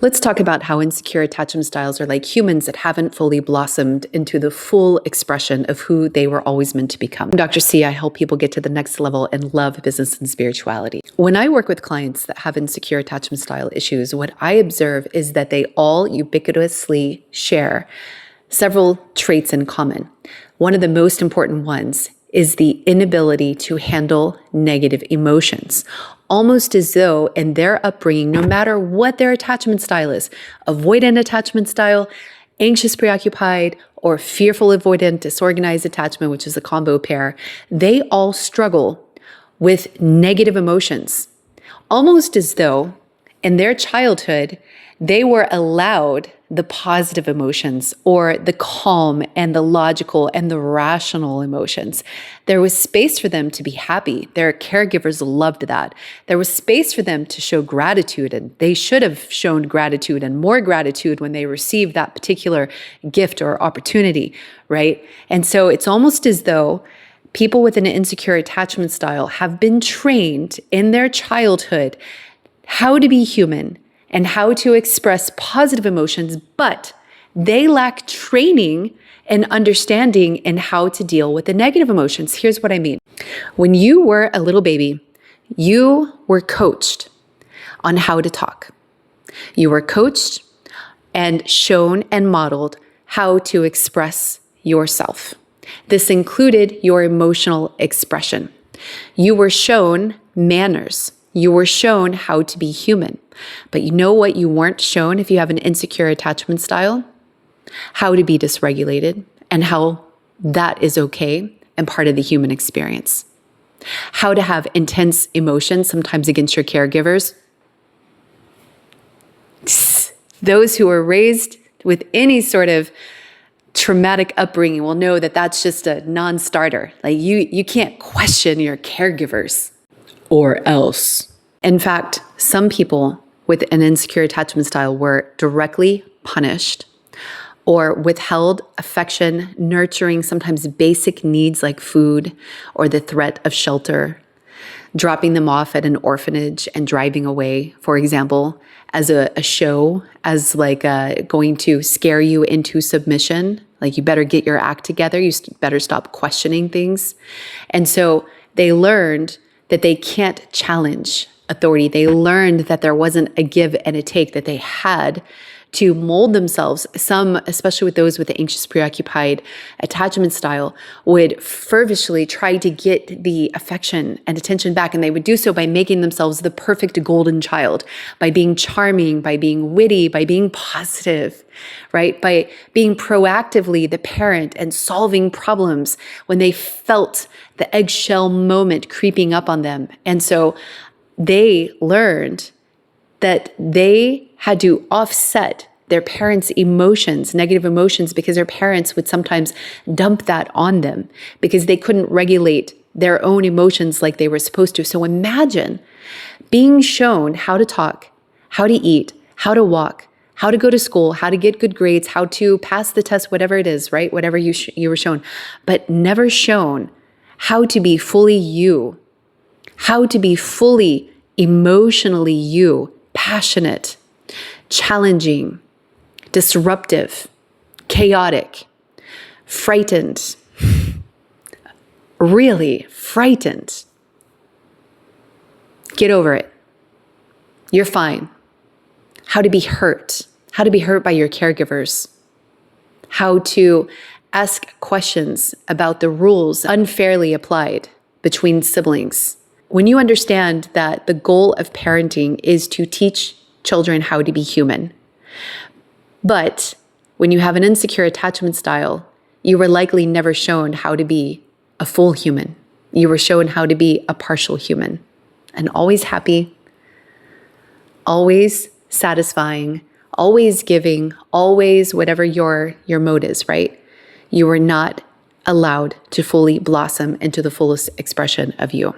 Let's talk about how insecure attachment styles are like humans that haven't fully blossomed into the full expression of who they were always meant to become. I'm Dr. C. I help people get to the next level in love, business, and spirituality. When I work with clients that have insecure attachment style issues, what I observe is that they all ubiquitously share several traits in common. One of the most important ones is the inability to handle negative emotions, almost as though in their upbringing, no matter what their attachment style is, avoidant attachment style, anxious preoccupied, or fearful avoidant, disorganized attachment, which is a combo pair, they all struggle with negative emotions, almost as though in their childhood, they were allowed the positive emotions or the calm and the logical and the rational emotions. There was space for them to be happy. Their caregivers loved that. There was space for them to show gratitude, and they should have shown gratitude and more gratitude when they received that particular gift or opportunity, right? And so it's almost as though people with an insecure attachment style have been trained in their childhood how to be human and how to express positive emotions, but they lack training and understanding in how to deal with the negative emotions. Here's what I mean. When you were a little baby, you were coached on how to talk. You were coached and shown and modeled how to express yourself. This included your emotional expression. You were shown manners. You were shown how to be human. But you know what you weren't shown if you have an insecure attachment style? How to be dysregulated and how that is okay and part of the human experience. How to have intense emotions, sometimes against your caregivers. Those who are raised with any sort of traumatic upbringing will know that that's just a non-starter. Like you can't question your caregivers or else. In fact, some people with an insecure attachment style were directly punished or withheld affection, nurturing sometimes basic needs like food or the threat of shelter, dropping them off at an orphanage and driving away, for example, as a show, as like going to scare you into submission. Like you better get your act together. You better stop questioning things. And so they learned that they can't challenge authority. They learned that there wasn't a give and a take, that they had to mold themselves. Some, especially with those with the anxious preoccupied attachment style, would fervishly try to get the affection and attention back. And they would do so by making themselves the perfect golden child, by being charming, by being witty, by being positive, right? By being proactively the parent and solving problems when they felt the eggshell moment creeping up on them. And so they learned that they had to offset their parents' emotions, negative emotions, because their parents would sometimes dump that on them because they couldn't regulate their own emotions like they were supposed to. So imagine being shown how to talk, how to eat, how to walk, how to go to school, how to get good grades, how to pass the test, whatever it is, right? Whatever you were shown, but never shown how to be fully you, how to be fully emotionally you, passionate, challenging, disruptive, chaotic, frightened, really frightened. Get over it. You're fine. How to be hurt by your caregivers, how to ask questions about the rules unfairly applied between siblings. When you understand that the goal of parenting is to teach children how to be human, but when you have an insecure attachment style, you were likely never shown how to be a full human. You were shown how to be a partial human, and always happy, always satisfying, always giving, always whatever your mode is, right? You were not allowed to fully blossom into the fullest expression of you.